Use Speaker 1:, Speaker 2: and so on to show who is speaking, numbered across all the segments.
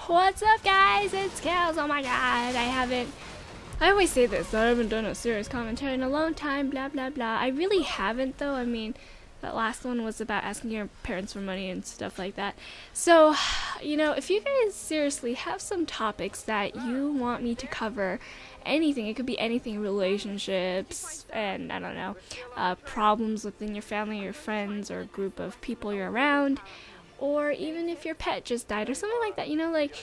Speaker 1: What's up, guys? It's KELLS. Oh my god, I always say this, I haven't done a serious commentary in a long time, blah blah blah. I really haven't, though. I mean, that last one was about asking your parents for money and stuff like that. So, if you guys seriously have some topics that you want me to cover, anything, it could be anything, relationships, and I don't know, problems within your family, your friends, or a group of people you're around, or even if your pet just died or something like that, like,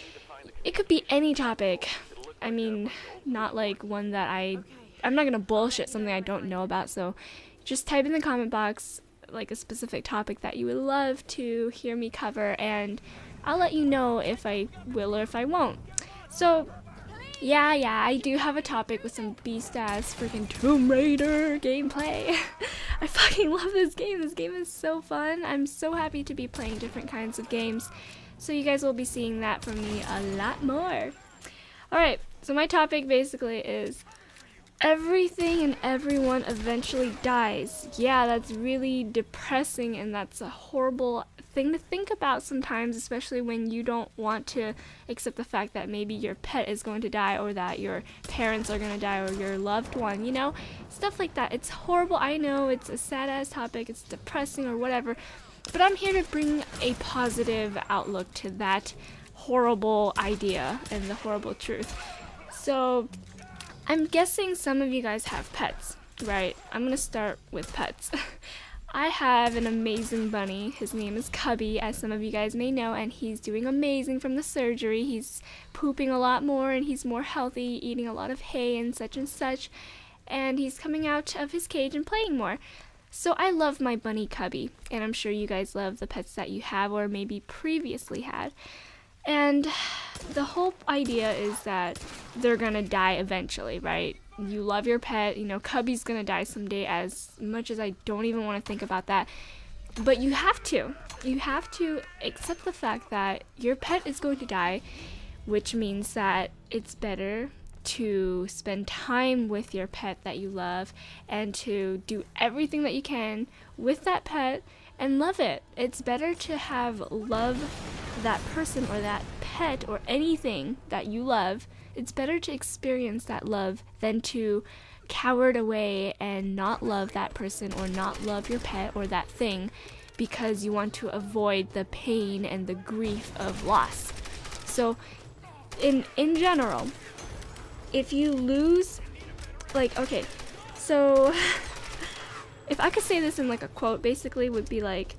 Speaker 1: it could be any topic. I mean, not like one that I'm not gonna bullshit something I don't know about, so just type in the comment box like a specific topic that you would love to hear me cover, and I'll let you know if I will or if I won't. So yeah, I do have a topic with some beast-ass freaking Tomb Raider gameplay. I fucking love this game. This game is so fun. I'm so happy to be playing different kinds of games. So you guys will be seeing that from me a lot more. Alright, so my topic basically is everything and everyone eventually dies. Yeah, that's really depressing, and that's a horrible thing to think about sometimes, especially when you don't want to accept the fact that maybe your pet is going to die, or that your parents are going to die, or your loved one, stuff like that. It's horrible. I know it's a sad ass topic, it's depressing or whatever, but I'm here to bring a positive outlook to that horrible idea and the horrible truth. So I'm guessing some of you guys have pets, right? I'm gonna start with pets. I have an amazing bunny. His name is Cubby, as some of you guys may know, and he's doing amazing from the surgery. He's pooping a lot more, and he's more healthy, eating a lot of hay and such, and he's coming out of his cage and playing more. So I love my bunny Cubby, and I'm sure you guys love the pets that you have or maybe previously had. And the whole idea is that they're gonna die eventually, right? You love your pet, Cubby's gonna die someday, as much as I don't even want to think about that. But you have to accept the fact that your pet is going to die, which means that it's better to spend time with your pet that you love and to do everything that you can with that pet and love it. It's better to have love that person or that pet or anything that you love. It's better to experience that love than to cower away and not love that person or not love your pet or that thing because you want to avoid the pain and the grief of loss. So in general, if you lose, so if I could say this in like a quote, basically would be like,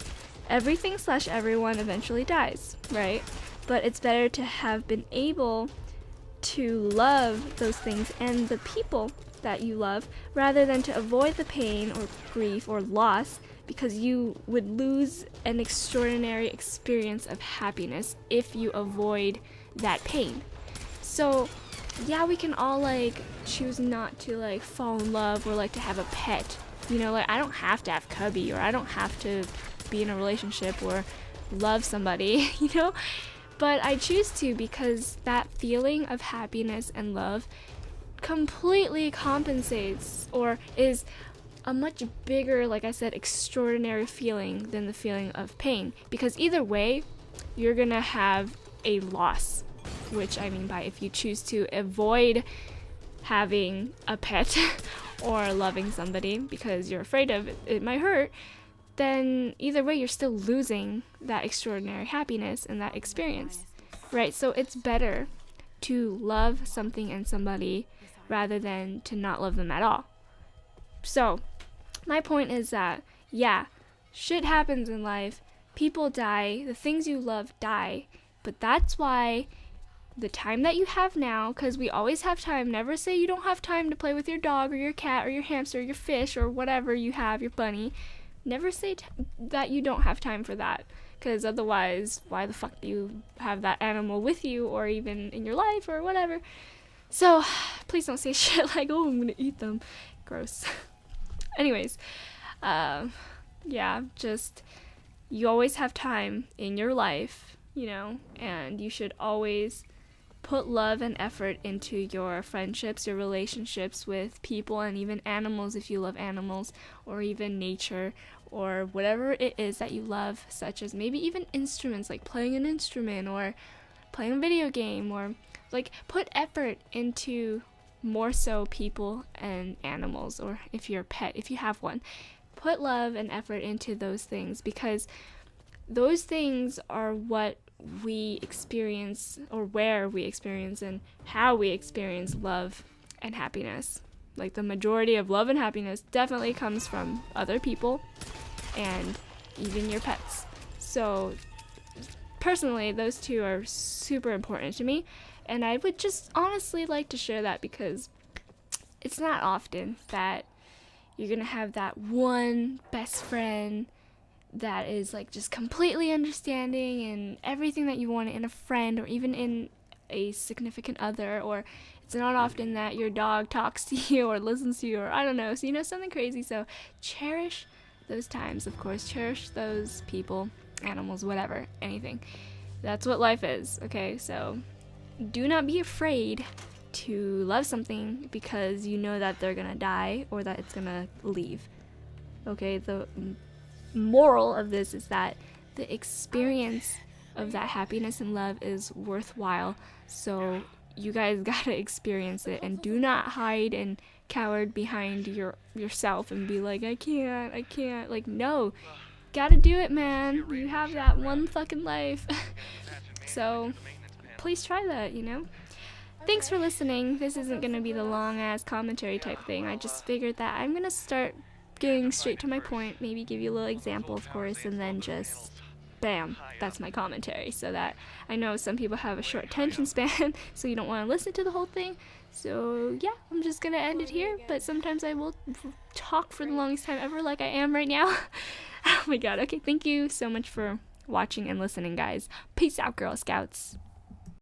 Speaker 1: everything / everyone eventually dies, right? But it's better to have been able to love those things and the people that you love rather than to avoid the pain or grief or loss, because you would lose an extraordinary experience of happiness if you avoid that pain. So yeah, we can all choose not to fall in love or to have a pet. I don't have to have Cubby, or I don't have to be in a relationship or love somebody, but I choose to, because that feeling of happiness and love completely compensates or is a much bigger, like I said, extraordinary feeling than the feeling of pain, because either way you're gonna have a loss, which I mean by if you choose to avoid having a pet or loving somebody because you're afraid of it might hurt, then either way you're still losing that extraordinary happiness and that experience, right? So it's better to love something and somebody rather than to not love them at all. So my point is that, yeah, shit happens in life, people die, the things you love die, but that's why the time that you have now, because we always have time, never say you don't have time to play with your dog or your cat or your hamster or your fish or whatever you have, your bunny. Never say that you don't have time for that, because otherwise, why the fuck do you have that animal with you or even in your life or whatever? So please don't say shit like, oh, I'm gonna eat them. Gross. Anyways, yeah, just, you always have time in your life, and you should always put love and effort into your friendships, your relationships with people, and even animals if you love animals, or even nature, or whatever it is that you love, such as maybe even instruments, like playing an instrument, or playing a video game, or like put effort into more so people and animals, or if you're a pet, if you have one, put love and effort into those things, because those things are what we experience, or where we experience and how we experience love and happiness. Like the majority of love and happiness definitely comes from other people and even your pets. So personally, those two are super important to me, and I would just honestly like to share that, because it's not often that you're gonna have that one best friend that is like just completely understanding and everything that you want in a friend, or even in a significant other. Or it's not often that your dog talks to you or listens to you, or I don't know, so something crazy. So cherish those times, of course. Cherish those people, animals, whatever, anything. That's what life is, okay? So do not be afraid to love something because you know that they're gonna die or that it's gonna leave. Okay, the moral of this is that the experience of that happiness and love is worthwhile. So you guys gotta experience it, and do not hide and cower behind yourself and be like, I can't. Like, no, gotta do it, man. You have that one fucking life. So please try that, Thanks for listening. This isn't gonna be the long ass commentary type thing. I just figured that I'm gonna start getting straight to my point, maybe give you a little example, of course, and then just bam, that's my commentary. So that I know some people have a short attention span, so you don't want to listen to the whole thing. So yeah, I'm just gonna end it here, but sometimes I will talk for the longest time ever, like I am right now. Oh my god. Okay, thank you so much for watching and listening, guys. Peace out, Girl Scouts.